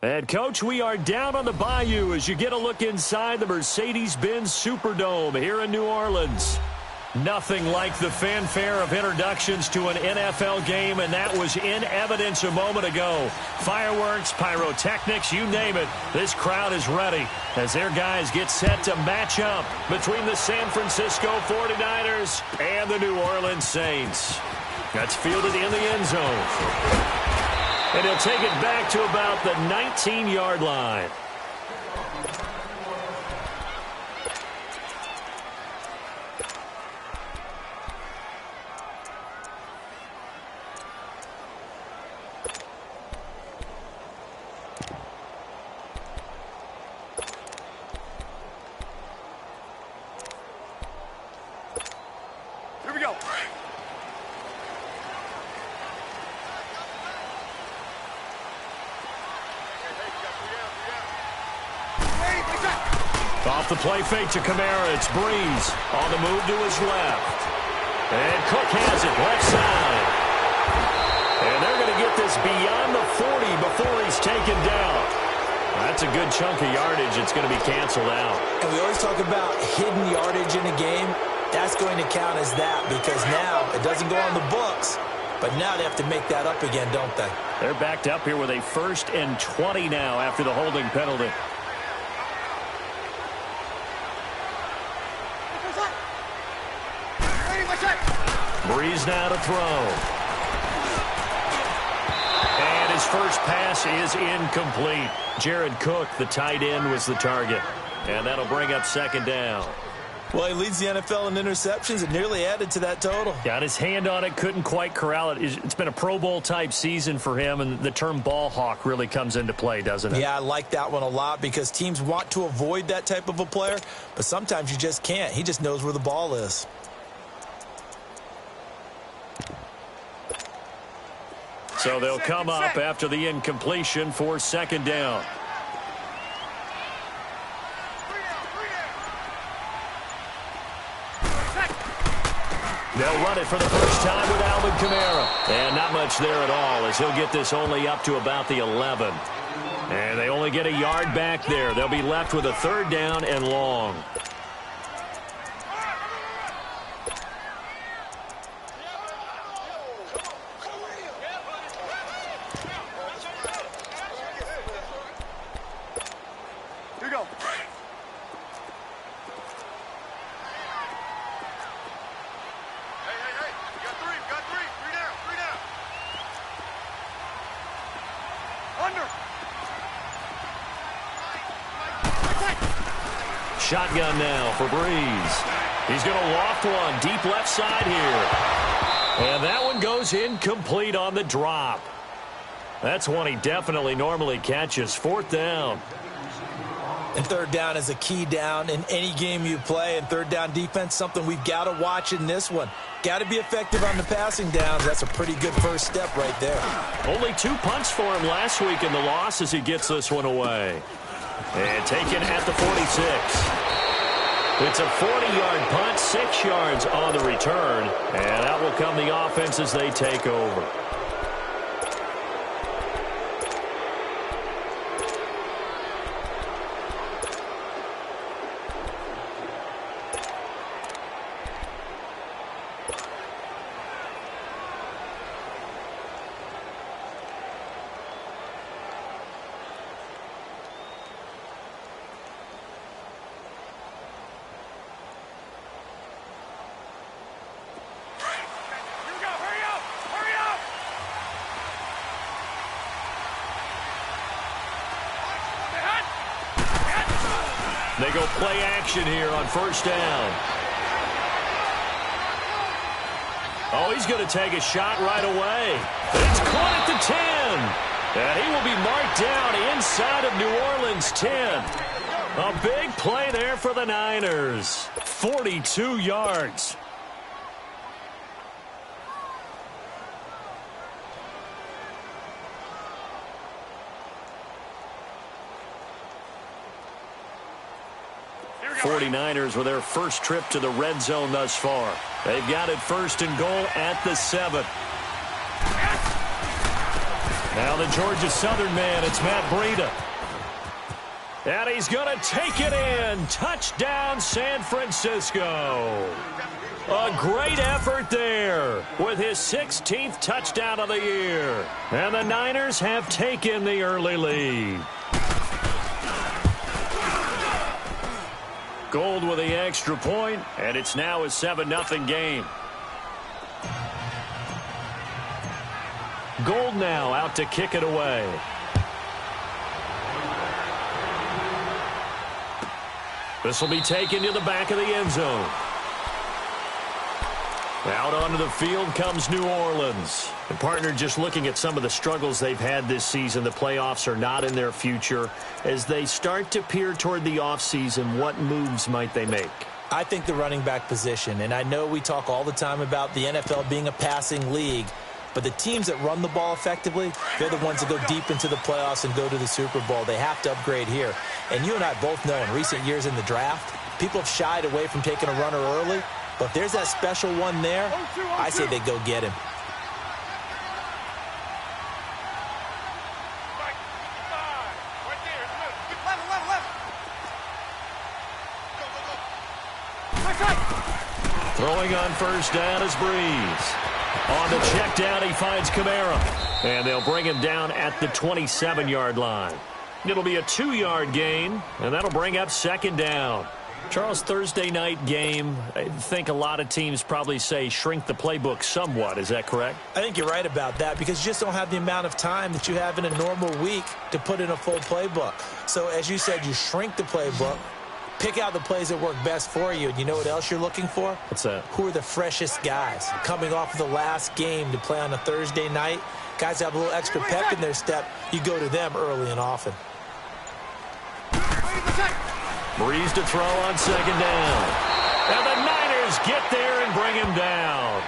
And, Coach, we are down on the bayou as you get a look inside the Mercedes-Benz Superdome here in New Orleans. Nothing like the fanfare of introductions to an NFL game, and that was in evidence a moment ago. Fireworks, pyrotechnics, you name it. This crowd is ready as their guys get set to match up between the San Francisco 49ers and the New Orleans Saints. That's fielded in the end zone. And he'll take it back to about the 19-yard line. Here we go. Off the play fake to Kamara, it's Breeze on the move to his left. And Cook has it, left side. And they're going to get this beyond the 40 before he's taken down. That's a good chunk of yardage. It's going to be canceled out. And we always talk about hidden yardage in a game. That's going to count as that because now it doesn't go on the books, but now they have to make that up again, don't they? They're backed up here with a 1st and 20 now after the holding penalty. Breeze now to throw. And his first pass is incomplete. Jared Cook, the tight end, was the target. And that'll bring up 2nd down. Well, he leads the NFL in interceptions and nearly added to that total. Got his hand on it, couldn't quite corral it. It's been a Pro Bowl-type season for him, and the term ball hawk really comes into play, doesn't it? Yeah, I like that one a lot because teams want to avoid that type of a player, but sometimes you just can't. He just knows where the ball is. So they'll come up after the incompletion for 2nd down. They'll run it for the first time with Alvin Kamara. And not much there at all as he'll get this only up to about the 11. And they only get a yard back there. They'll be left with a 3rd down and long. Here we go. Shotgun now for Breeze. He's going to loft one deep left side here. And that one goes incomplete on the drop. That's one he definitely normally catches. 4th down. And 3rd down is a key down in any game you play. And 3rd down defense, something we've got to watch in this one. Got to be effective on the passing downs. That's a pretty good first step right there. Only 2 punts for him last week in the loss as he gets this one away. And taken at the 46. It's a 40-yard punt, 6 yards on the return. And out will come the offense as they take over. They go play action here on 1st down. Oh, he's going to take a shot right away. It's caught at the 10. And he will be marked down inside of New Orleans 10. A big play there for the Niners. 42 yards. The 49ers with their first trip to the red zone thus far. They've got it 1st and goal at the 7. Now the Georgia Southern man, it's Matt Breida. And he's going to take it in. Touchdown, San Francisco. A great effort there with his 16th touchdown of the year. And the Niners have taken the early lead. Gold with the extra point, and it's now a 7-0 game. Gold now out to kick it away. This will be taken to the back of the end zone. Out onto the field comes New Orleans. And partner, just looking at some of the struggles they've had this season, the playoffs are not in their future. As they start to peer toward the offseason, what moves might they make? I think the running back position, and I know we talk all the time about the NFL being a passing league, but the teams that run the ball effectively, they're the ones that go deep into the playoffs and go to the Super Bowl. They have to upgrade here. And you and I both know in recent years in the draft, people have shied away from taking a runner early. But if there's that special one there, I say they go get him. Throwing on first down is Breeze. On the check down, he finds Kamara. And they'll bring him down at the 27-yard line. It'll be a 2-yard gain, and that'll bring up second down. Charles, Thursday night game, I think a lot of teams probably say shrink the playbook somewhat. Is that correct? I think you're right about that because you just don't have the amount of time that you have in a normal week to put in a full playbook. So, as you said, you shrink the playbook, pick out the plays that work best for you. And you know what else you're looking for? What's that? Who are the freshest guys coming off of the last game to play on a Thursday night? Guys have a little extra pep in their step. You go to them early and often. Breeze to throw on second down. And the Niners get there and bring him down.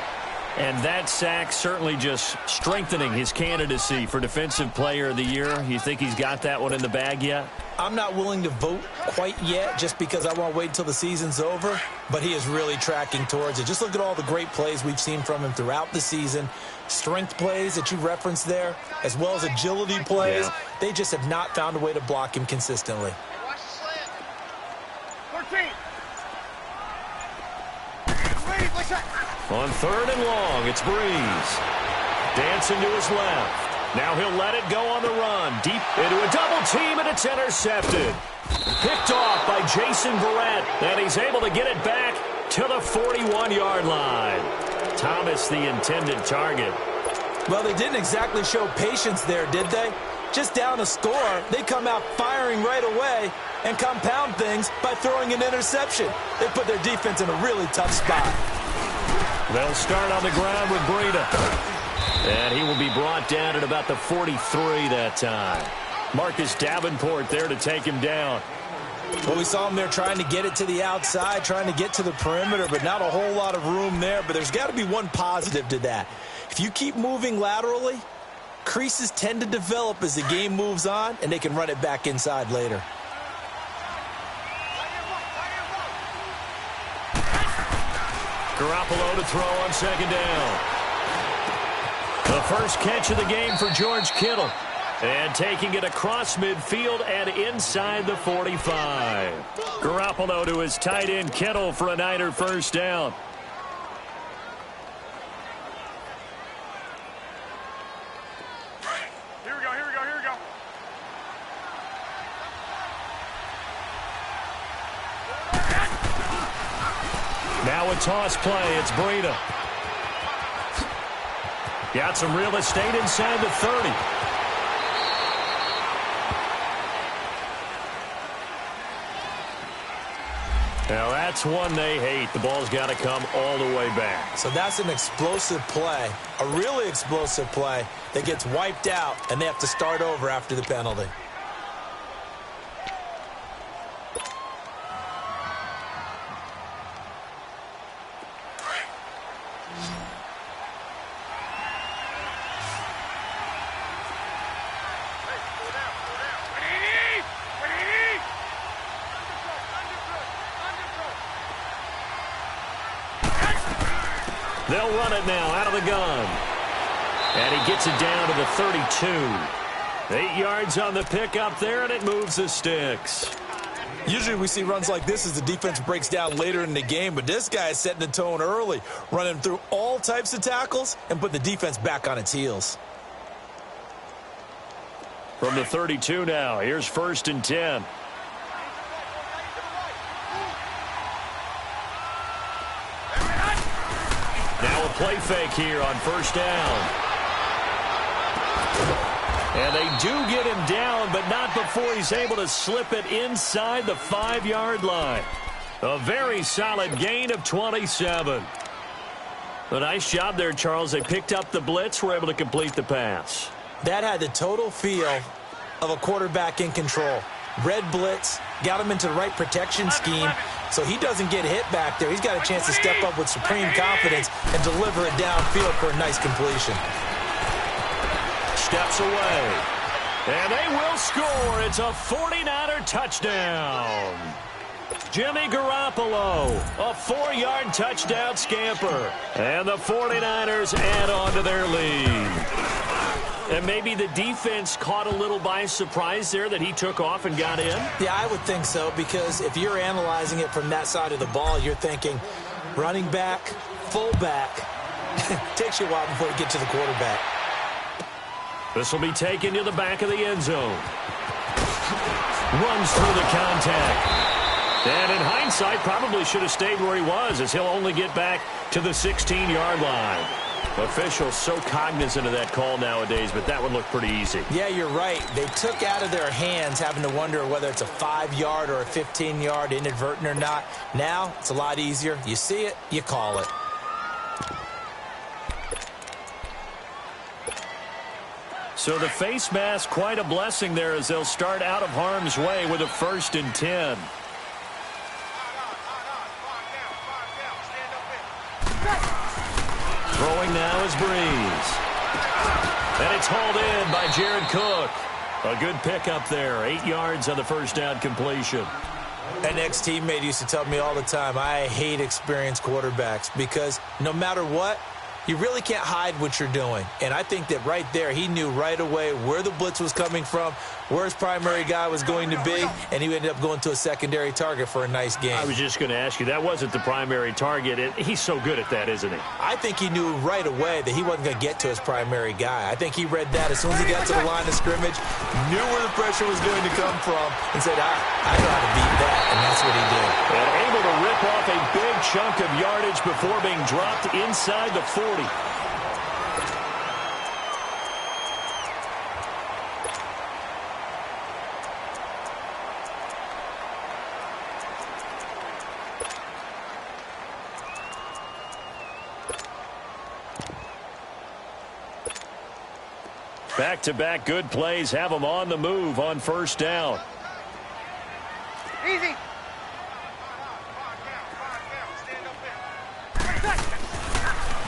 And that sack certainly just strengthening his candidacy for Defensive Player of the Year. You think he's got that one in the bag yet? I'm not willing to vote quite yet just because I want to wait until the season's over, but he is really tracking towards it. Just look at all the great plays we've seen from him throughout the season. Strength plays that you referenced there, as well as agility plays. Yeah. They just have not found a way to block him consistently. On third and long, it's Breeze. Dancing to his left. Now he'll let it go on the run. Deep into a double team, and it's intercepted. Picked off by Jason Verrett, and he's able to get it back to the 41-yard line. Thomas, the intended target. Well, they didn't exactly show patience there, did they? Just down a score, they come out firing right away and compound things by throwing an interception. They put their defense in a really tough spot. They'll start on the ground with Breida. And he will be brought down at about the 43 that time. Marcus Davenport there to take him down. Well, we saw him there trying to get it to the outside, trying to get to the perimeter, but not a whole lot of room there. But there's got to be one positive to that. If you keep moving laterally, creases tend to develop as the game moves on, and they can run it back inside later. Garoppolo to throw on second down. The first catch of the game for George Kittle. And taking it across midfield and inside the 45. Garoppolo to his tight end Kittle for a Niner first down. Here we go. Now a toss play. It's Breida. Got some real estate inside the 30. Now that's one they hate. The ball's got to come all the way back. So that's an explosive play, a really explosive play that gets wiped out, and they have to start over after the penalty. They'll run it now out of the gun. And he gets it down to the 32. 8 yards on the pickup there, and it moves the sticks. Usually we see runs like this as the defense breaks down later in the game, but this guy is setting the tone early, running through all types of tackles and put the defense back on its heels. From the 32 now, here's 1st and 10. Now a play fake here on 1st down. And they do get him down, but not before he's able to slip it inside the 5-yard line. A very solid gain of 27. A nice job there, Charles. They picked up the blitz, were able to complete the pass. That had the total feel of a quarterback in control. Red blitz, got him into the right protection scheme, so he doesn't get hit back there. He's got a chance to step up with supreme confidence and deliver it downfield for a nice completion. Steps away. And they will score. It's a 49er touchdown. Jimmy Garoppolo, a 4-yard touchdown scamper. And the 49ers add on to their lead. And maybe the defense caught a little by surprise there that he took off and got in? Yeah, I would think so, because if you're analyzing it from that side of the ball, you're thinking running back, fullback. Takes you a while before you get to the quarterback. This will be taken to the back of the end zone. Runs through the contact. And in hindsight, probably should have stayed where he was, as he'll only get back to the 16-yard line. Officials so cognizant of that call nowadays, but that one looked pretty easy. Yeah, you're right. They took out of their hands having to wonder whether it's a 5-yard or a 15-yard inadvertent or not. Now, it's a lot easier. You see it, you call it. So the face mask, quite a blessing there as they'll start out of harm's way with a 1st and 10. Throwing now is Breeze. And it's hauled in by Jared Cook. A good pickup there. 8 yards on the 1st down completion. An ex-teammate used to tell me all the time, I hate experienced quarterbacks because no matter what, you really can't hide what you're doing. And I think that right there, he knew right away where the blitz was coming from, where his primary guy was going to be, and he ended up going to a secondary target for a nice game. I was just going to ask you, that wasn't the primary target. He's so good at that, isn't he? I think he knew right away that he wasn't going to get to his primary guy. I think he read that as soon as he got to the line of scrimmage, knew where the pressure was going to come from, and said, I know how to beat that, and that's what he did. And able to rip off a big chunk of yardage before being dropped inside the 40. Back-to-back good plays have them on the move on 1st down. Easy.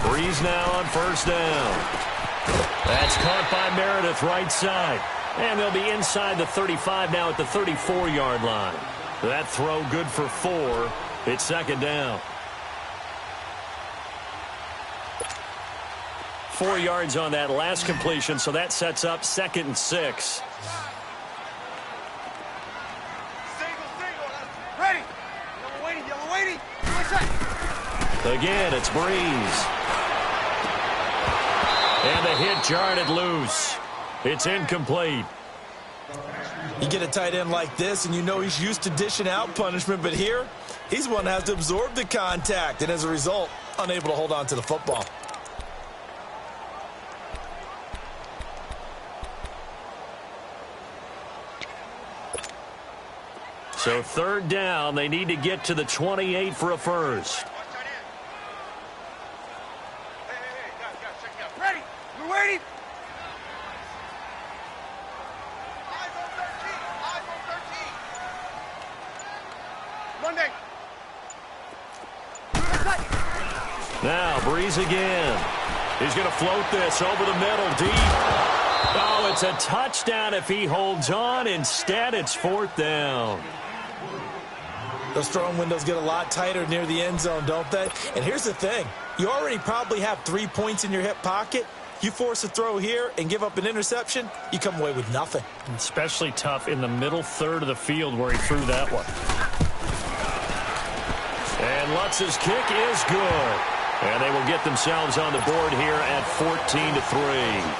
Breeze now on 1st down. That's caught by Meredith right side. And they'll be inside the 35 now at the 34-yard line. That throw good for 4. It's 2nd down. 4 yards on that last completion, so that sets up 2nd and 6. Ready. Yellow waiting. Again, it's Breeze. And the hit jarred it loose. It's incomplete. You get a tight end like this, and you know he's used to dishing out punishment, but here, he's one that has to absorb the contact, and as a result, unable to hold on to the football. So 3rd down, they need to get to the 28 for a first. Ready. We're waiting. Eyes on 13. Monday. Now, Breeze again. He's going to float this over the middle, deep. Oh, it's a touchdown if he holds on. Instead, it's 4th down. Those throwing windows get a lot tighter near the end zone, don't they? And here's the thing. You already probably have 3 points in your hip pocket. You force a throw here and give up an interception, you come away with nothing. Especially tough in the middle third of the field where he threw that one. And Lutz's kick is good. And they will get themselves on the board here at 14-3.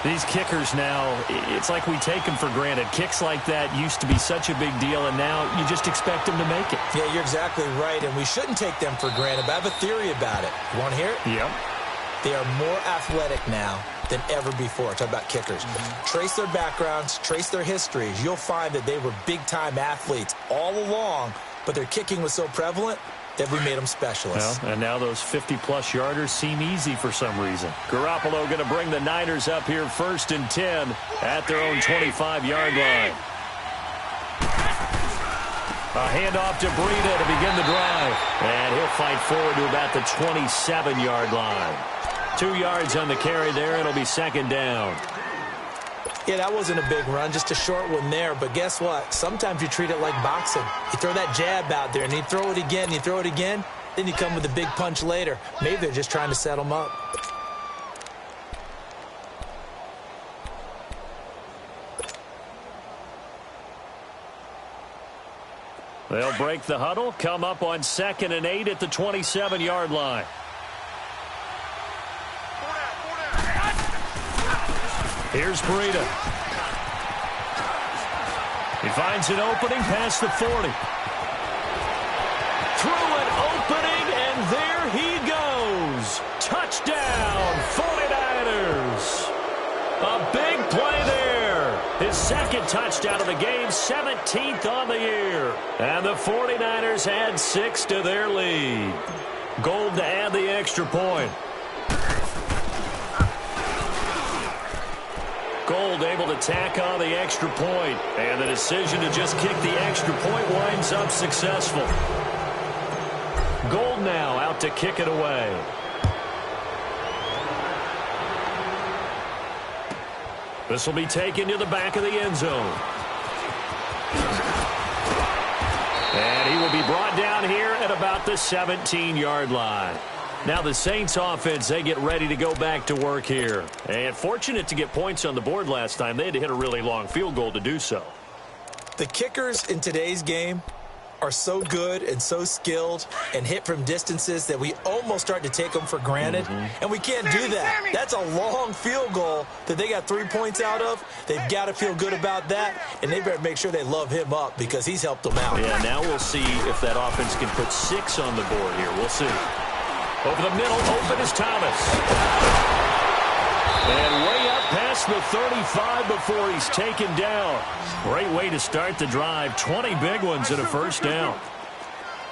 These kickers now, it's like we take them for granted. Kicks like that used to be such a big deal, and now you just expect them to make it. Yeah, you're exactly right, and we shouldn't take them for granted, but I have a theory about it. You want to hear it? Yep. They are more athletic now than ever before. Talk about kickers. Trace their backgrounds, trace their histories. You'll find that they were big-time athletes all along, but their kicking was so prevalent that we made them specialists. Well, and now those 50-plus yarders seem easy for some reason. Garoppolo going to bring the Niners up here 1st and 10 at their own 25-yard line. A handoff to Breida to begin the drive. And he'll fight forward to about the 27-yard line. 2 yards on the carry there. It'll be 2nd down. Yeah, that wasn't a big run, just a short one there. But guess what? Sometimes you treat it like boxing. You throw that jab out there, and you throw it again, you throw it again, then you come with a big punch later. Maybe they're just trying to set them up. They'll break the huddle, come up on 2nd and 8 at the 27-yard line. Here's Breida. He finds an opening past the 40. Through an opening, and there he goes. Touchdown, 49ers. A big play there. His 2nd touchdown of the game, 17th on the year. And the 49ers add 6 to their lead. Gold to add the extra point. Gold able to tack on the extra point, and the decision to just kick the extra point winds up successful. Gold now out to kick it away. This will be taken to the back of the end zone. And he will be brought down here at about the 17-yard line. Now the Saints offense, they get ready to go back to work here. And fortunate to get points on the board last time. They had to hit a really long field goal to do so. The kickers in today's game are so good and so skilled and hit from distances that we almost start to take them for granted. And we can't do that. That's a long field goal that they got 3 points out of. They've got to feel good about that, and they better make sure they love him up because he's helped them out. Yeah, now we'll see if that offense can put 6 on the board here. We'll see. Over the middle, open is Thomas. And way up past the 35 before he's taken down. Great way to start the drive. 20 big ones and a 1st down.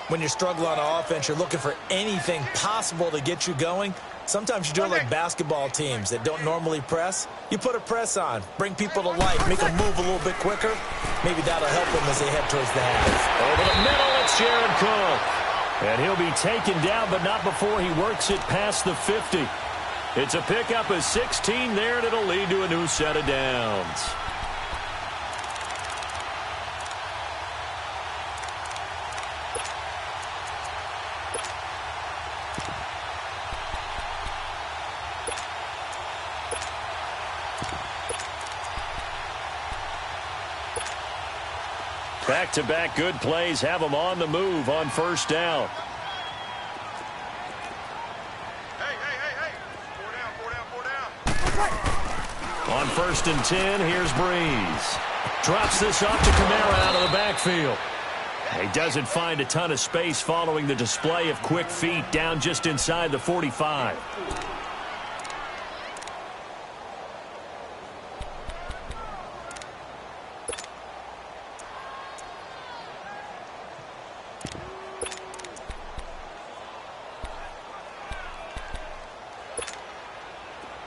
When you're struggling on offense, you're looking for anything possible to get you going. Sometimes you do it like basketball teams that don't normally press. You put a press on, bring people to life, make them move a little bit quicker. Maybe that'll help them as they head towards the half. Over the middle, it's Jared Cook. And he'll be taken down, but not before he works it past the 50. It's a pickup of 16 there, and it'll lead to a new set of downs. Back-to-back good plays have them on the move on 1st down. Hey. 4 down. On 1st and 10, here's Breeze. Drops this off to Kamara out of the backfield. He doesn't find a ton of space following the display of quick feet down just inside the 45.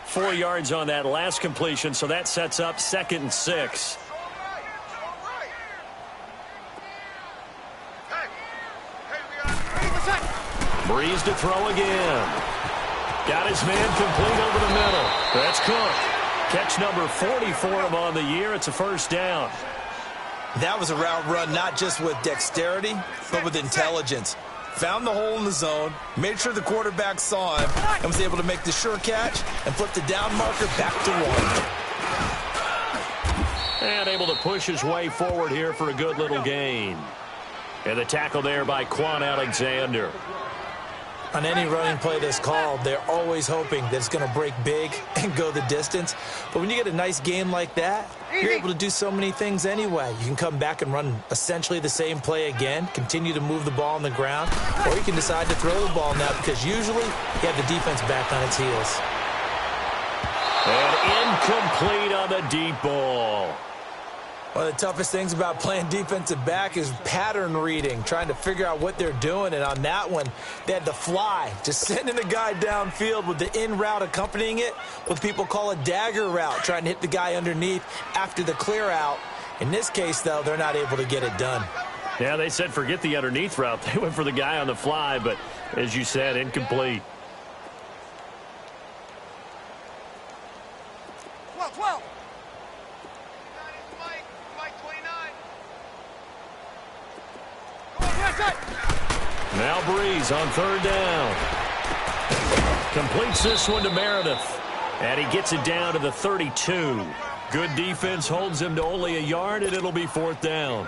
Four yards on that last completion, so that sets up 2nd and 6. Breeze to throw again. Got his man complete over the middle. That's Cook. Catch number 40 for him on the year. It's a 1st down. That was a route run not just with dexterity, but with intelligence. found the hole in the zone, made sure the quarterback saw him, and was able to make the sure catch and flip the down marker back to 1. And able to push his way forward here for a good little gain. And the tackle there by Quan Alexander. On any running play that's called, they're always hoping that it's going to break big and go the distance. But when you get a nice gain like that, you're able to do so many things anyway. You can come back and run essentially the same play again, continue to move the ball on the ground, or you can decide to throw the ball now because usually you have the defense back on its heels. And incomplete on the deep ball. One of the toughest things about playing defensive back is pattern reading, trying to figure out what they're doing. And on that one, they had to fly, just sending a guy downfield with the in route accompanying it, what people call a dagger route, trying to hit the guy underneath after the clear out. In this case, though, they're not able to get it done. Yeah, they said forget the underneath route. They went for the guy on the fly, but as you said, incomplete. 12. Now Breeze on third down. Completes this one to Meredith. And he gets it down to the 32. Good defense holds him to only a yard, and it'll be fourth down.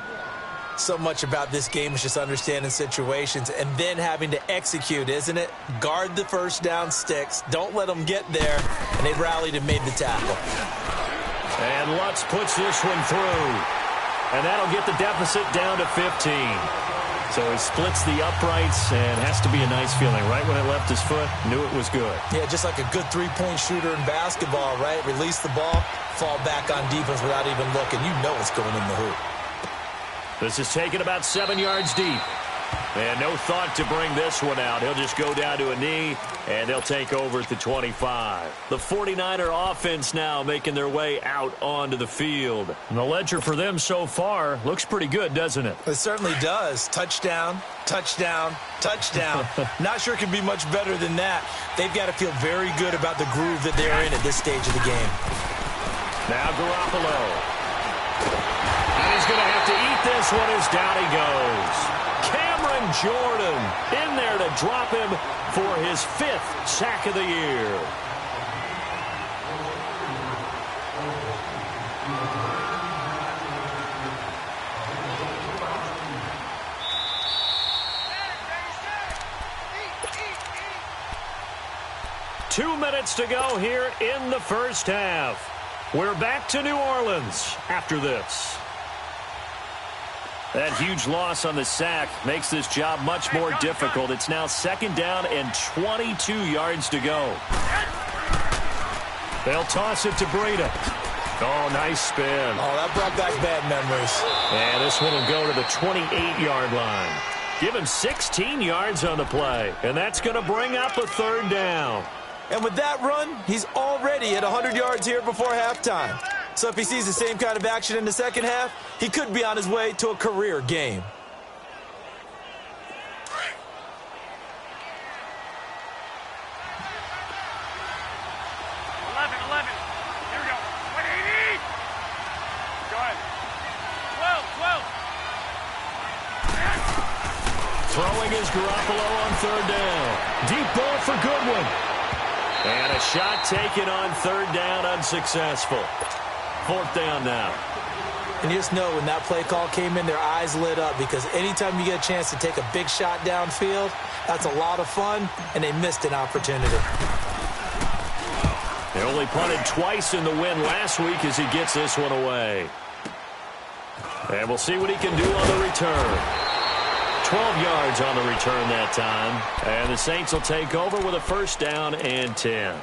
So much about this game is just understanding situations and then having to execute, isn't it? Guard the first down sticks. Don't let them get there. And they rallied and made the tackle. And Lutz puts this one through. And that'll get the deficit down to 15. So he splits the uprights and has to be a nice feeling. Right when it left his foot, knew it was good. Yeah, just like a good three-point shooter in basketball, right? Release the ball, fall back on defense without even looking. You know it's going in the hoop. This is taken about 7 yards deep. And no thought to bring this one out. He'll just go down to a knee, and they'll take over at the 25. The 49er offense now making their way out onto the field. And the ledger for them so far looks pretty good, doesn't it? It certainly does. Touchdown, touchdown, touchdown. Not sure it can be much better than that. They've got to feel very good about the groove that they're in at this stage of the game. Now Garoppolo. And he's going to have to eat this one as down he goes. Cameron Jordan in there to drop him for his 5th sack of the year. Two minutes to go here in the first half. We're back to New Orleans after this. That huge loss on the sack makes this job much more difficult. It's now second down and 22 yards to go. They'll toss it to Breida. Oh, nice spin. Oh, that brought back bad memories. And this one will go to the 28-yard line. Give him 16 yards on the play, and that's going to bring up a third down. And with that run, he's already at 100 yards here before halftime. So if he sees the same kind of action in the second half, he could be on his way to a career game. Here we go. 180. Go ahead. 12. Throwing is Garoppolo on third down. Deep ball for Goodwin. And a shot taken on third down, unsuccessful. Fourth down now. And you just know when that play call came in, their eyes lit up because anytime you get a chance to take a big shot downfield, that's a lot of fun, and they missed an opportunity. They only punted twice in the win last week as he gets this one away. And we'll see what he can do on the return. 12 yards on the return that time. And the Saints will take over with a first down and 10.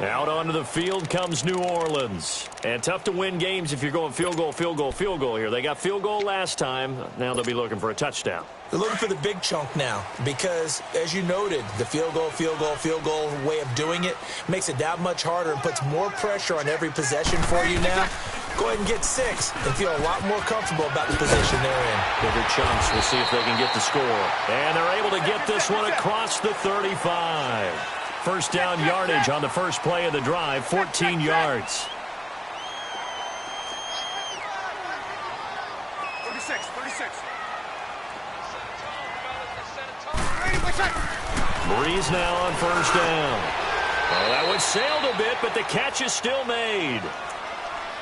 Out onto the field comes New Orleans. And tough to win games if you're going field goal, field goal, field goal here. They got field goal last time. Now they'll be looking for a touchdown. They're looking for the big chunk now because, as you noted, the field goal way of doing it makes it that much harder and puts more pressure on every possession for you now. Go ahead and get 6 and feel a lot more comfortable about the position they're in. Bigger chunks. We'll see if they can get the score. And they're able to get this one across the 35. First down yardage on the first play of the drive, 14 yards. 36. Breeze now on first down. Well, that one sailed a bit, but the catch is still made.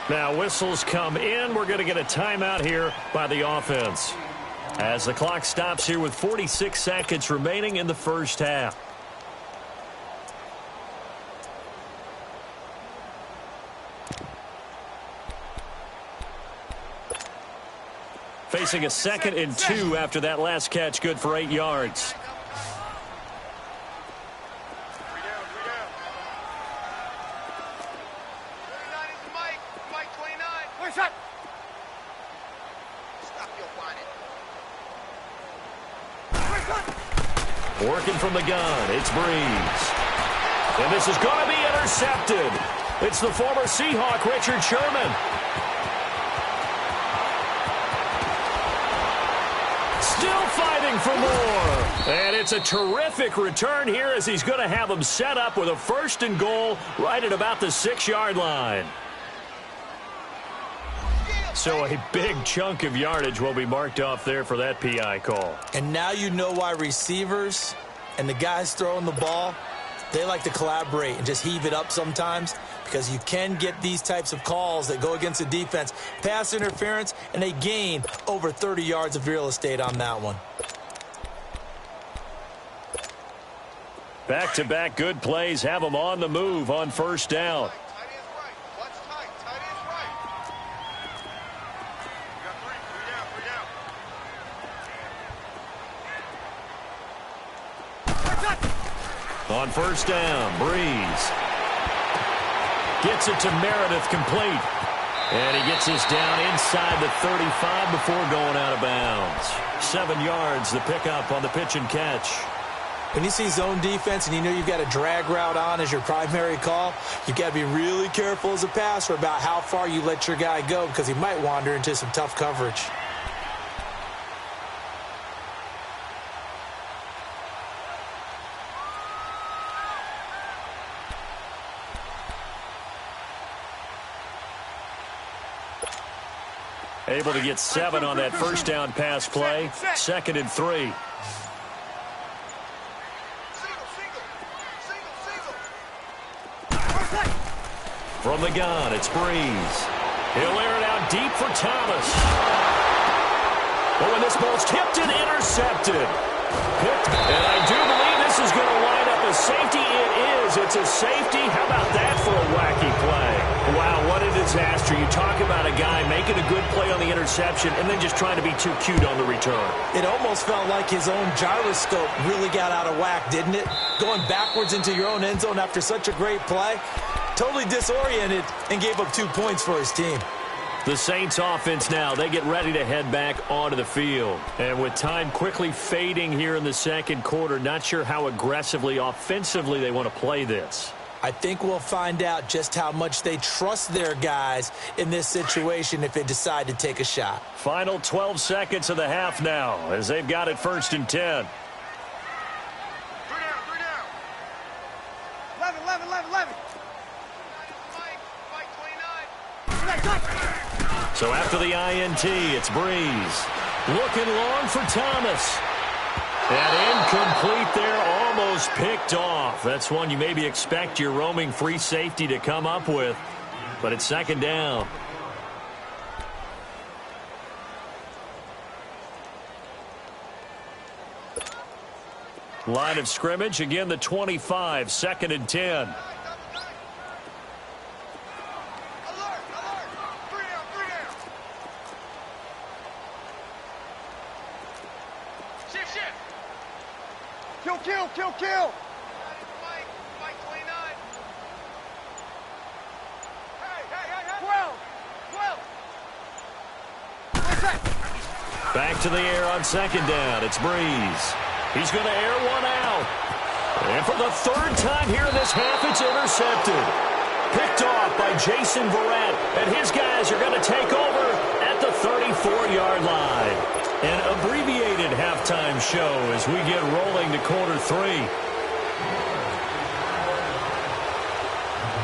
Now whistles come in. We're going to get a timeout here by the offense, as the clock stops here with 46 seconds remaining in the first half. Facing a 2nd and 2 after that last catch, good for 8 yards. Working from the gun, it's Breeze. And this is going to be intercepted. It's the former Seahawk, Richard Sherman. Still fighting for more. And it's a terrific return here, as he's going to have them set up with a 1st and goal right at about the 6-yard line. So a big chunk of yardage will be marked off there for that PI call. And now you know why receivers and the guys throwing the ball, they like to collaborate and just heave it up sometimes, because you can get these types of calls that go against the defense. Pass interference, and they gain over 30 yards of real estate on that one. Back-to-back good plays have them on the move on first down. On first down, Breeze gets it to Meredith, complete. And he gets this down inside the 35 before going out of bounds. 7 yards, the pickup on the pitch and catch. When you see zone defense and you know you've got a drag route on as your primary call, you've got to be really careful as a passer about how far you let your guy go, because he might wander into some tough coverage. Able to get 7 on that first down pass play. 2nd and 3. From the gun, it's Breeze. He'll air it out deep for Thomas. Oh, and this ball's tipped and intercepted. And I do believe this is going to line up a safety. It is. It's a safety. How about that for a wacky play? Wow, what a disaster. You talk about a guy making a good play on the interception and then just trying to be too cute on the return. It almost felt like his own gyroscope really got out of whack, didn't it? Going backwards into your own end zone after such a great play. Totally disoriented and gave up 2 points for his team. The Saints offense now, they get ready to head back onto the field. And with time quickly fading here in the second quarter, not sure how aggressively, offensively they want to play this. I think we'll find out just how much they trust their guys in this situation if they decide to take a shot. Final 12 seconds of the half now, as they've got it 1st and 10. 11. So after the INT, it's Breeze. Looking long for Thomas. And incomplete there, almost picked off. That's one you maybe expect your roaming free safety to come up with. But it's 2nd down. Line of scrimmage, again the 25, 2nd and 10. Kill. Back to the air on 2nd down. It's Breeze. He's going to air one out. And for the 3rd time here in this half, it's intercepted. Picked off by Jason Verrett. And his guys are going to take over at the 34-yard line. An abbreviated halftime show as we get rolling to quarter 3.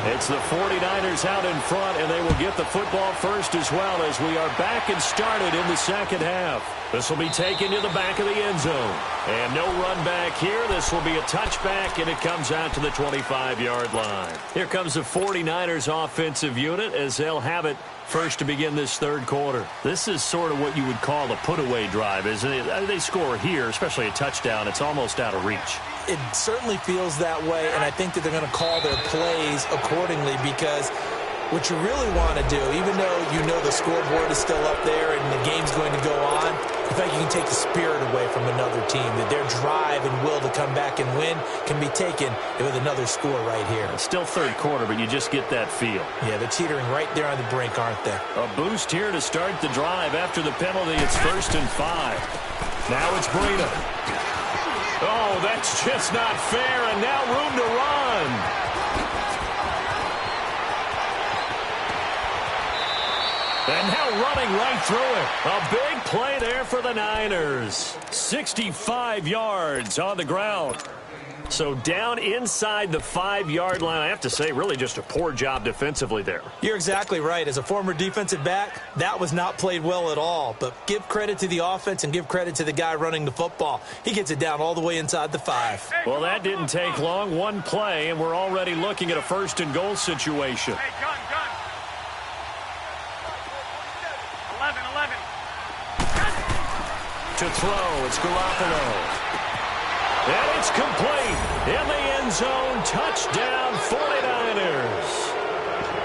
It's the 49ers out in front, and they will get the football first as well as we are back and started in the second half. This will be taken to the back of the end zone. And no run back here. This will be a touchback, and it comes out to the 25-yard line. Here comes the 49ers offensive unit as they'll have it first to begin this third quarter. This is sort of what you would call a put-away drive, isn't it? They score here, especially a touchdown. It's almost out of reach. It certainly feels that way, and I think that they're going to call their plays accordingly because what you really want to do, even though you know the scoreboard is still up there and the game's going to go on, I think you can take the spirit away from another team, that their drive and will to come back and win can be taken with another score right here. It's still third quarter, but you just get that feel. Yeah, they're teetering right there on the brink, aren't they? A boost here to start the drive. After the penalty, it's 1st and 5. Now it's Breida. Oh, that's just not fair, and now room to run. And now running right through it. A big play there for the Niners. 65 yards on the ground. So down inside the 5-yard line. I have to say, really just a poor job defensively there. You're exactly right. As a former defensive back, that was not played well at all. But give credit to the offense and give credit to the guy running the football. He gets it down all the way inside the 5. Well, that didn't take long. One play, and we're already looking at a 1st and goal situation. Hey, gun. 11. To throw, it's Garoppolo. And it's complete. In the end zone, touchdown 49ers.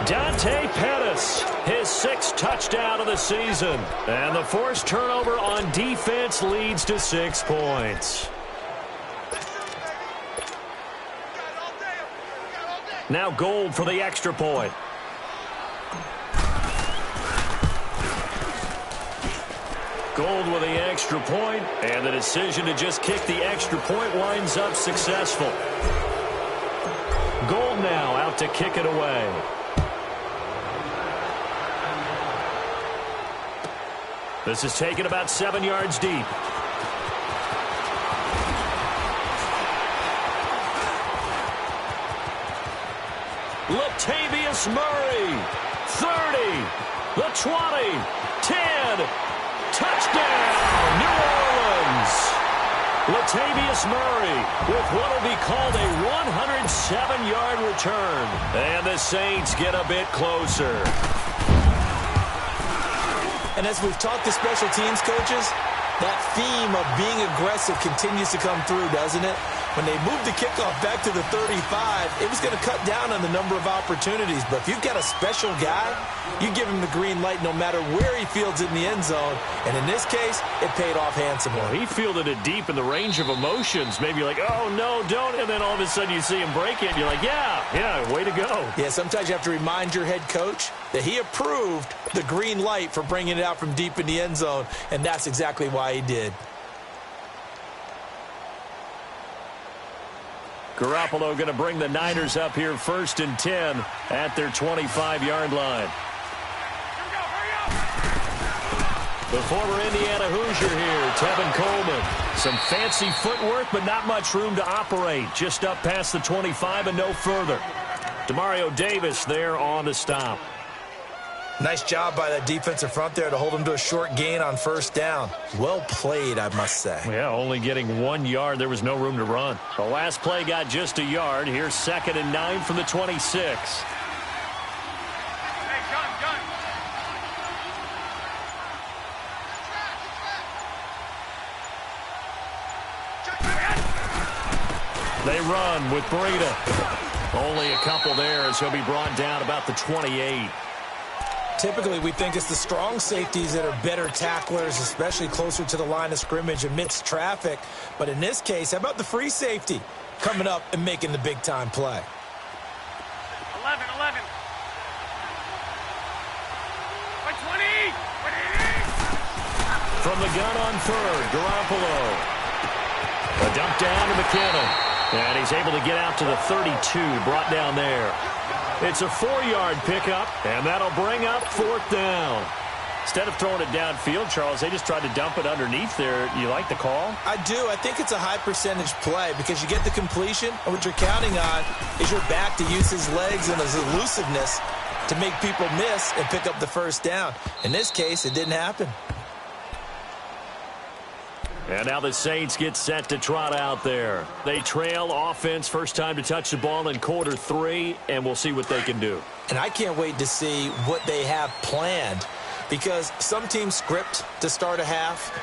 Dante Pettis, his 6th touchdown of the season. And the forced turnover on defense leads to 6 points. Now Gold for the extra point. Gold with the extra point, and the decision to just kick the extra point winds up successful. Gold now out to kick it away. This is taken about 7 yards deep. Latavius Murray, 30, the 20, 10, touchdown, New Orleans. Latavius Murray with what will be called a 107-yard return. And the Saints get a bit closer. And as we've talked to special teams coaches, that theme of being aggressive continues to come through, doesn't it? When they moved the kickoff back to the 35, it was going to cut down on the number of opportunities. But if you've got a special guy, you give him the green light no matter where he fields it in the end zone. And in this case, it paid off handsomely. Well, he fielded it deep in the range of emotions. Maybe like, oh, no, don't. And then all of a sudden you see him break it. And you're like, yeah, way to go. Yeah, sometimes you have to remind your head coach that he approved the green light for bringing it out from deep in the end zone. And that's exactly why he did. Garoppolo going to bring the Niners up here 1st and 10 at their 25-yard line. The former Indiana Hoosier here, Tevin Coleman. Some fancy footwork, but not much room to operate. Just up past the 25 and no further. Demario Davis there on the stop. Nice job by that defensive front there to hold him to a short gain on 1st down. Well played, I must say. Yeah, only getting 1 yard. There was no room to run. The last play got just a yard. Here's 2nd and 9 from the 26. Hey, gun. They run with Breida. Only a couple there as he'll be brought down about the 28. Typically, we think it's the strong safeties that are better tacklers, especially closer to the line of scrimmage amidst traffic. But in this case, how about the free safety coming up and making the big-time play? 11. By 20. From the gun on 3rd, Garoppolo. A dump down to McKinnon. And he's able to get out to the 32, brought down there. It's a 4-yard pickup, and that'll bring up 4th down. Instead of throwing it downfield, Charles, they just tried to dump it underneath there. You like the call? I do. I think it's a high percentage play because you get the completion, and what you're counting on is your back to use his legs and his elusiveness to make people miss and pick up the first down. In this case, it didn't happen. And now the Saints get set to trot out there. They trail offense, first time to touch the ball in quarter 3, and we'll see what they can do. And I can't wait to see what they have planned because some teams script to start a half.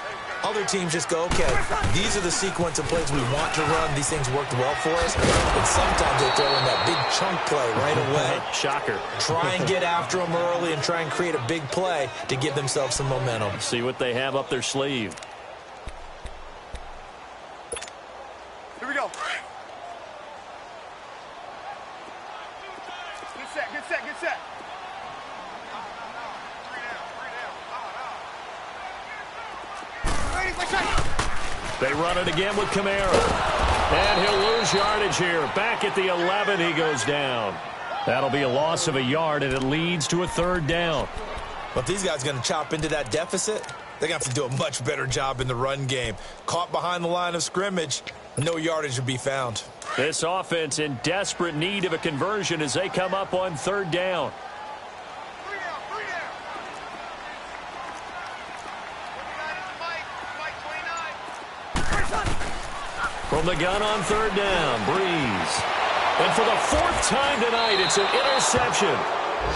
Other teams just go, okay, these are the sequence of plays we want to run. These things worked well for us. And sometimes they throw in that big chunk play right away. Shocker. Try and get after them early and try and create a big play to give themselves some momentum. See what they have up their sleeve. Here we go. Get set, get set, get set. They run it again with Kamara. And he'll lose yardage here. Back at the 11, he goes down. That'll be a loss of a yard, and it leads to a third down. Well, if these guys are going to chop into that deficit, they're going to have to do a much better job in the run game. Caught behind the line of scrimmage, no yardage to be found. This offense in desperate need of a conversion as they come up on third down. From the gun on third down, Breeze. And for the 4th time tonight, it's an interception.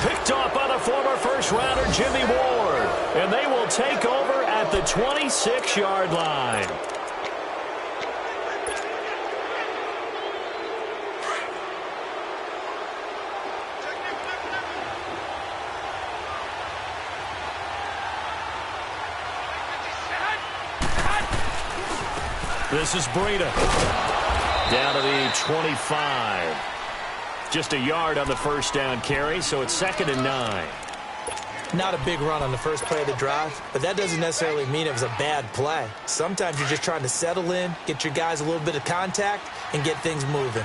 Picked off by the former first-rounder Jimmy Ward. And they will take over at the 26-yard line. This is Breida. Down to the 25. Just a yard on the first down carry, so it's 2nd and 9. Not a big run on the first play of the drive, but that doesn't necessarily mean it was a bad play. Sometimes you're just trying to settle in, get your guys a little bit of contact, and get things moving.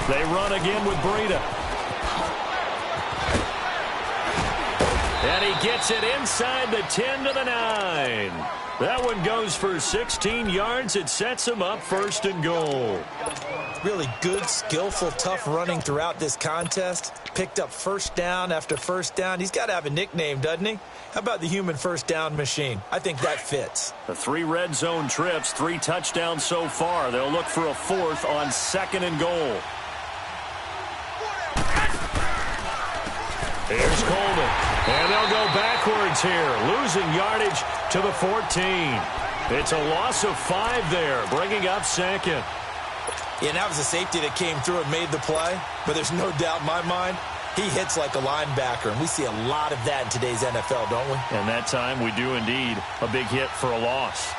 They run again with Breida. And he gets it inside the 10 to the 9. That one goes for 16 yards. It sets him up 1st and goal. Really good, skillful, tough running throughout this contest. Picked up first down after first down. He's got to have a nickname, doesn't he? How about the human first down machine? I think that fits. The 3 red zone trips, 3 touchdowns so far. They'll look for a 4th on 2nd and goal. Here's Coleman. And they'll go backwards here, losing yardage to the 14. It's a loss of 5 there, bringing up 2nd. Yeah, that was a safety that came through and made the play, but there's no doubt in my mind, he hits like a linebacker, and we see a lot of that in today's NFL, don't we? And that time we do indeed a big hit for a loss.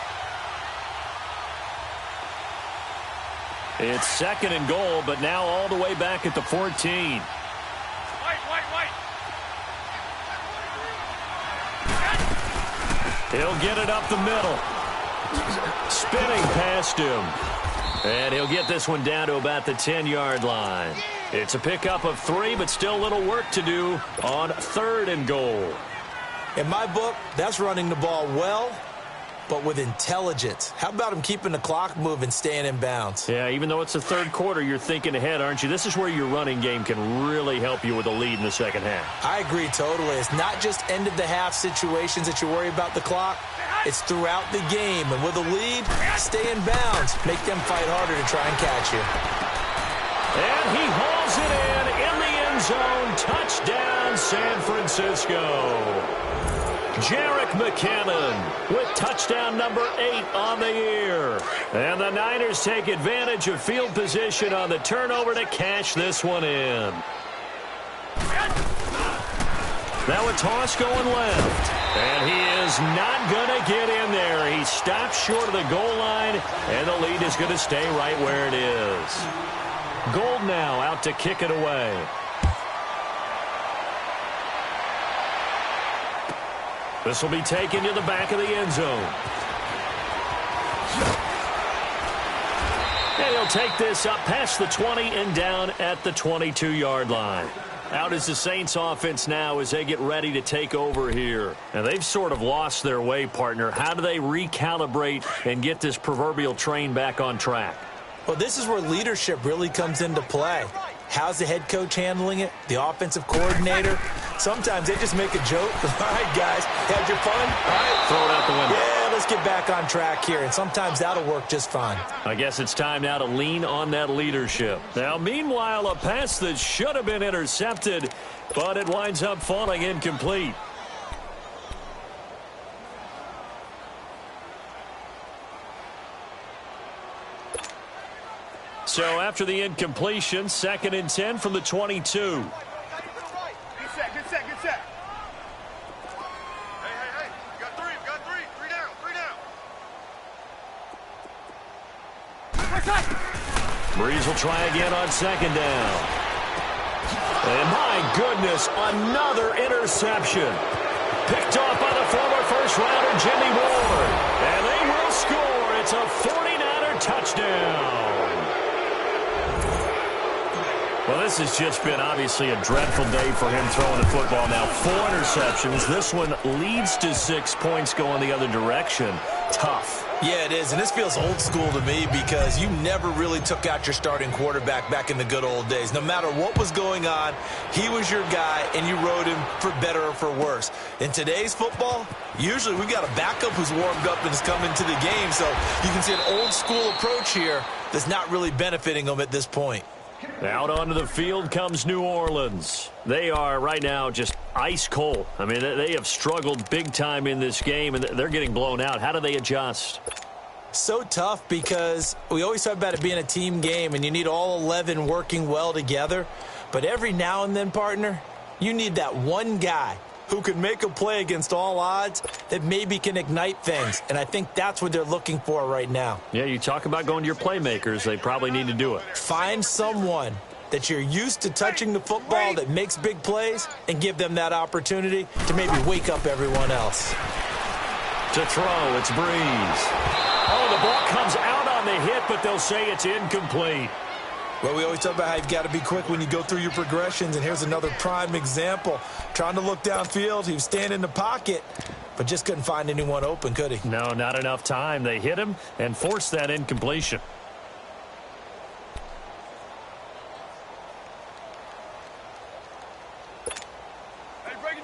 It's 2nd and goal, but now all the way back at the 14. He'll get it up the middle. Spinning past him. And he'll get this one down to about the 10-yard line. It's a pickup of 3, but still a little work to do on 3rd and goal. In my book, that's running the ball well, but with intelligence. How about him keeping the clock moving, staying in bounds? Yeah, even though it's the 3rd quarter, you're thinking ahead, aren't you? This is where your running game can really help you with a lead in the 2nd half. I agree totally. It's not just end-of-the-half situations that you worry about the clock. It's throughout the game. And with a lead, stay in bounds. Make them fight harder to try and catch you. And he hauls it in the end zone. Touchdown, San Francisco. Jerick McKinnon with touchdown number 8 on the year. And the Niners take advantage of field position on the turnover to cash this one in. Now a toss going left. And he is not going to get in there. He stops short of the goal line, and the lead is going to stay right where it is. Gold now out to kick it away. This will be taken to the back of the end zone. And he'll take this up past the 20 and down at the 22-yard line. Out is the Saints offense now as they get ready to take over here. And they've sort of lost their way, partner. How do they recalibrate and get this proverbial train back on track? Well, this is where leadership really comes into play. How's the head coach handling it? The offensive coordinator? Sometimes they just make a joke. All right, guys, had your fun? All right. Throw it out the window. Yeah, let's get back on track here, and sometimes that'll work just fine. I guess it's time now to lean on that leadership. Now, meanwhile, a pass that should have been intercepted, but it winds up falling incomplete. So after the incompletion, 2nd and 10 from the 22. Good set, good set, good set. Hey. We got three. Three down. Breeze will try again on 2nd down. And my goodness, another interception. Picked off by the former first-rounder Jimmy Ward. And they will score. It's a 49er touchdown. Well, this has just been obviously a dreadful day for him throwing the football. Now, 4 interceptions. This one leads to 6 points going the other direction. Tough. Yeah, it is, and this feels old school to me because you never really took out your starting quarterback back in the good old days. No matter what was going on, he was your guy, and you rode him for better or for worse. In today's football, usually we've got a backup who's warmed up and has come into the game, so you can see an old school approach here that's not really benefiting them at this point. Out onto the field comes New Orleans. They are right now just ice cold. I mean, they have struggled big time in this game, and they're getting blown out. How do they adjust? So tough because we always talk about it being a team game, and you need all 11 working well together. But every now and then, partner, you need that one guy who can make a play against all odds that maybe can ignite things. And I think that's what they're looking for right now. Yeah, you talk about going to your playmakers. They probably need to do it. Find someone that you're used to touching the football that makes big plays and give them that opportunity to maybe wake up everyone else. To throw, it's Breeze. Oh, the ball comes out on the hit, but they'll say it's incomplete. Well, we always talk about how you've got to be quick when you go through your progressions, and here's another prime example. Trying to look downfield, he was standing in the pocket, but just couldn't find anyone open, could he? No, not enough time. They hit him and forced that incompletion.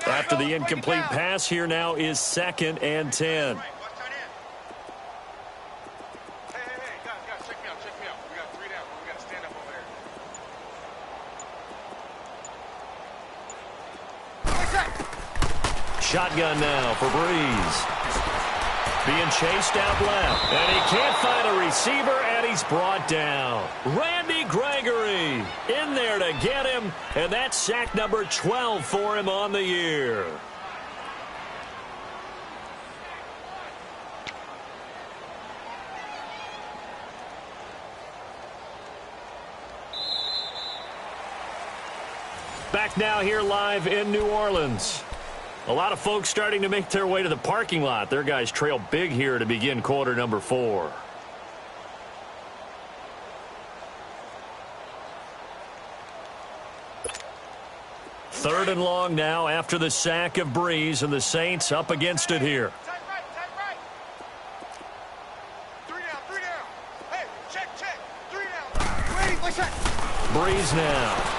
After the incomplete pass, here now is 2nd and 10. Shotgun now for Breeze. Being chased out left. And he can't find a receiver, and he's brought down. Randy Gregory in there to get him, and that's sack number 12 for him on the year. Back now here live in New Orleans. A lot of folks starting to make their way to the parking lot. Their guys trail big here to begin quarter number 4. Third and long now after the sack of Breeze, and the Saints up against it here. Tight right. 3 down. Hey, check. 3 down. Ready, what's that? Breeze now.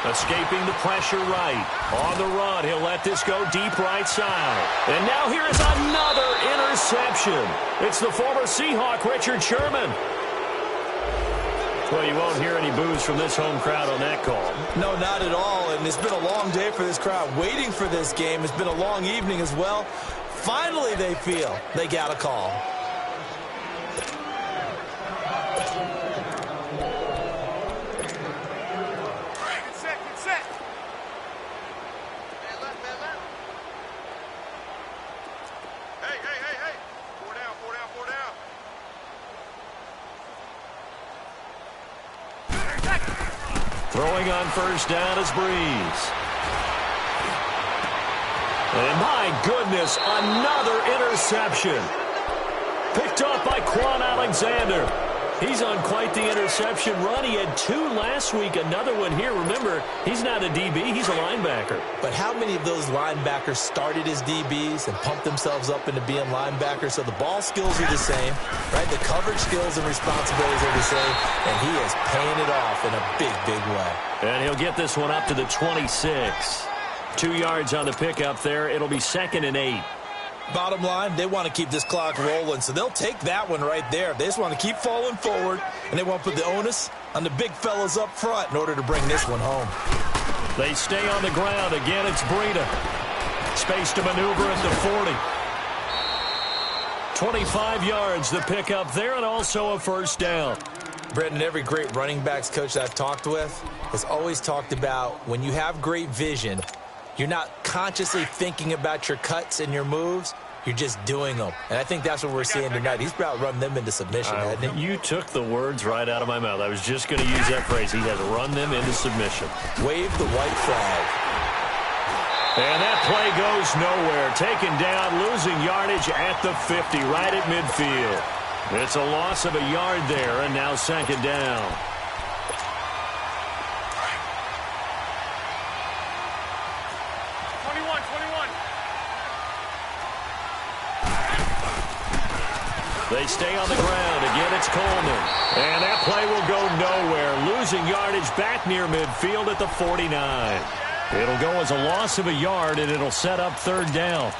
Escaping the pressure right. On the run, he'll let this go deep right side. And now here is another interception. It's the former Seahawk, Richard Sherman. Well, you won't hear any boos from this home crowd on that call. No, not at all. And it's been a long day for this crowd waiting for this game. It's been a long evening as well. Finally, they feel they got a call. Throwing on first down is Breeze. And my goodness, another interception. Picked off by Quan Alexander. He's on quite the interception run. He had 2 last week, another one here. Remember, he's not a DB, he's a linebacker. But how many of those linebackers started as DBs and pumped themselves up into being linebackers? So the ball skills are the same, right? The coverage skills and responsibilities are the same, and he is paying it off in a big, big way. And he'll get this one up to the 26. 2 yards on the pickup there. It'll be 2nd and 8. Bottom line, they want to keep this clock rolling, so they'll take that one right there. They just want to keep falling forward, and they want to put the onus on the big fellas up front in order to bring this one home. They stay on the ground. Again, it's Breida. Space to maneuver at the 40. 25 yards, the pickup there, and also a first down. Brendan, every great running backs coach that I've talked with has always talked about when you have great vision, you're not consciously thinking about your cuts and your moves. You're just doing them. And I think that's what we're seeing tonight. He's about run them into submission, hasn't he? You took the words right out of my mouth. I was just going to use that phrase. He has run them into submission. Wave the white flag. And that play goes nowhere. Taken down, losing yardage at the 50, right at midfield. It's a loss of a yard there, and now 2nd down. They stay on the ground. Again, it's Coleman. And that play will go nowhere. Losing yardage back near midfield at the 49. It'll go as a loss of a yard, and it'll set up 3rd down.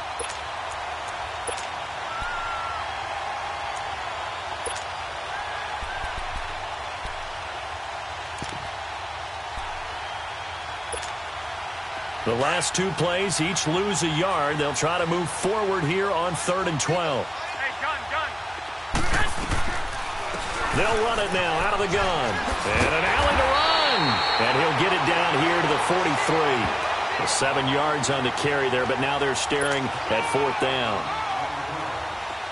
The last 2 plays, each lose a yard. They'll try to move forward here on 3rd and 12. They'll run it now out of the gun. And an alley to run. And he'll get it down here to the 43. 7 yards on the carry there, but now they're staring at 4th down.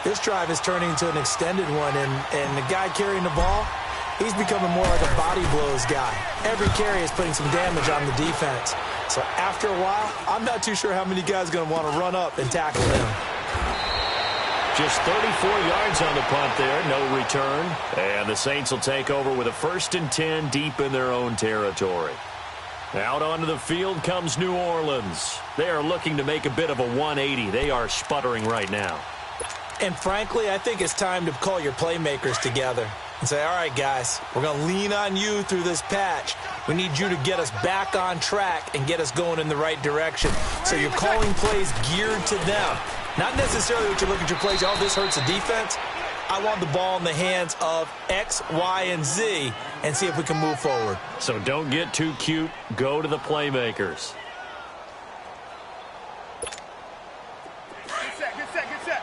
This drive is turning into an extended one, and the guy carrying the ball, he's becoming more like a body blows guy. Every carry is putting some damage on the defense. So after a while, I'm not too sure how many guys are going to want to run up and tackle him. Just 34 yards on the punt there, no return. And the Saints will take over with a 1st and 10 deep in their own territory. Out onto the field comes New Orleans. They are looking to make a bit of a 180. They are sputtering right now. And frankly, I think it's time to call your playmakers together and say, all right, guys, we're going to lean on you through this patch. We need you to get us back on track and get us going in the right direction. So you're calling plays geared to them. Not necessarily what you look at your plays, oh, this hurts the defense. I want the ball in the hands of X, Y, and Z and see if we can move forward. So don't get too cute. Go to the playmakers. Get set.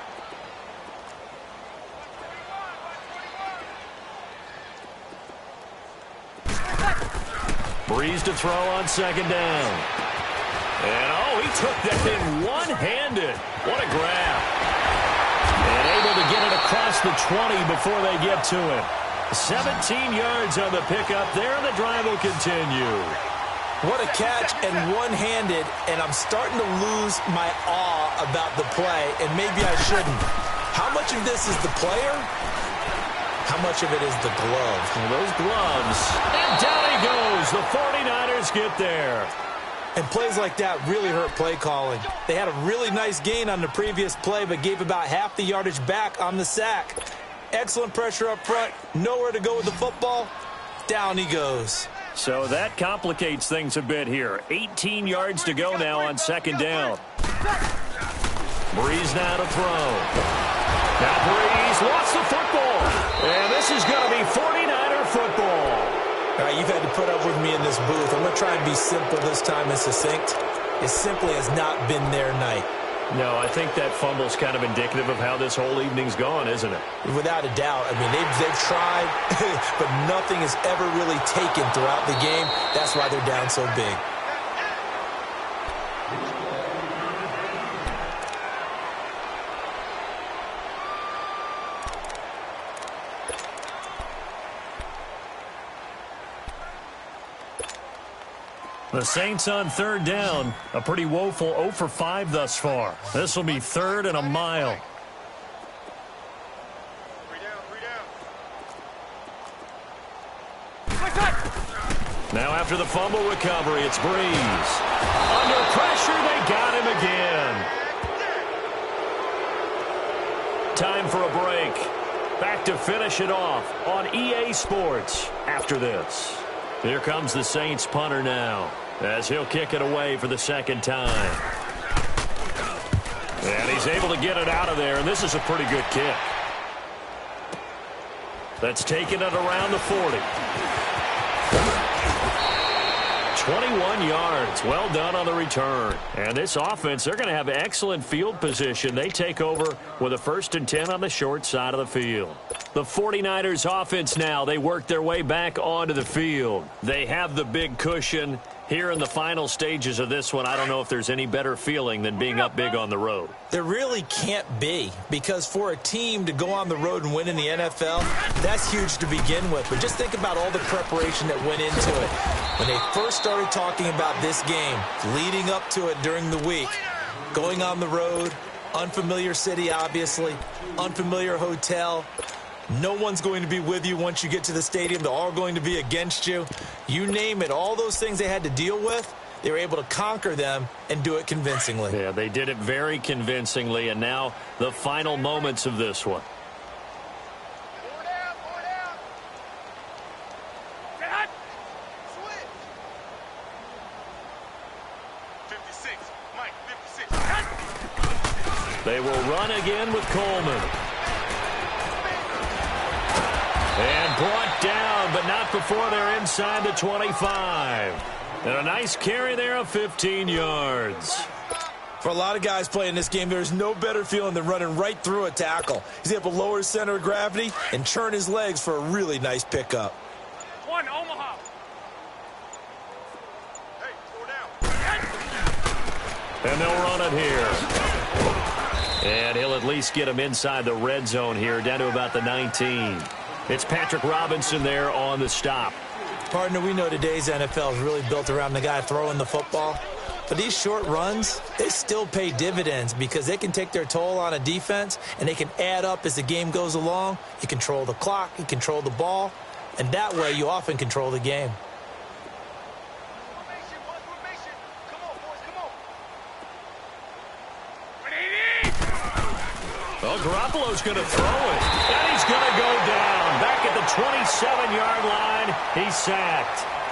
Breeze to throw on 2nd down. And, oh, he took that in one-handed. What a grab. And able to get it across the 20 before they get to him. 17 yards on the pickup there, and the drive will continue. What a catch and one-handed, and I'm starting to lose my awe about the play, and maybe I shouldn't. How much of this is the player? How much of it is the glove? Well, those gloves. And down he goes. The 49ers get there. And plays like that really hurt play calling. They had a really nice gain on the previous play, but gave about half the yardage back on the sack. Excellent pressure up front. Nowhere to go with the football. Down he goes. So that complicates things a bit here. 18 yards to go now on 2nd down. Breeze now to throw. Now Breeze lost the football. And this is going to be 49er football. All right, you've had to put up with me in this booth. I'm going to try and be simple this time and succinct. It simply has not been their night. No, I think that fumble's kind of indicative of how this whole evening's gone, isn't it? Without a doubt. I mean, they've tried, but nothing is ever really taken throughout the game. That's why they're down so big. The Saints on 3rd down. A pretty woeful 0 for 5 thus far. This will be 3rd and a mile. Now after the fumble recovery, it's Breeze. Under pressure, they got him again. Time for a break. Back to finish it off on EA Sports after this. Here comes the Saints punter now, as he'll kick it away for the second time. And he's able to get it out of there, and this is a pretty good kick. That's taking it around the 40. 21 yards. Well done on the return. And this offense, they're going to have excellent field position. They take over with a 1st and 10 on the short side of the field. The 49ers offense now, they work their way back onto the field. They have the big cushion. Here in the final stages of this one, I don't know if there's any better feeling than being up big on the road. There really can't be, because for a team to go on the road and win in the NFL, that's huge to begin with. But just think about all the preparation that went into it. When they first started talking about this game, leading up to it during the week, going on the road, unfamiliar city, obviously, unfamiliar hotel. No one's going to be with you once you get to the stadium. They're all going to be against you. You name it, all those things they had to deal with, they were able to conquer them and do it convincingly. Yeah, they did it very convincingly, and now the final moments of this one. They will run again with Coleman. And brought down, but not before they're inside the 25. And a nice carry there of 15 yards. For a lot of guys playing this game, there's no better feeling than running right through a tackle. He's able to lower his center of gravity and churn his legs for a really nice pickup. One, Omaha. Hey, 4 down. And they'll run it here. And he'll at least get him inside the red zone here, down to about the 19. It's Patrick Robinson there on the stop. Partner, we know today's NFL is really built around the guy throwing the football. But these short runs, they still pay dividends because they can take their toll on a defense, and they can add up as the game goes along. You control the clock, you control the ball, and that way you often control the game. Well, Garoppolo's going to throw it, and he's going to go down. Back at the 27-yard line, he's sacked.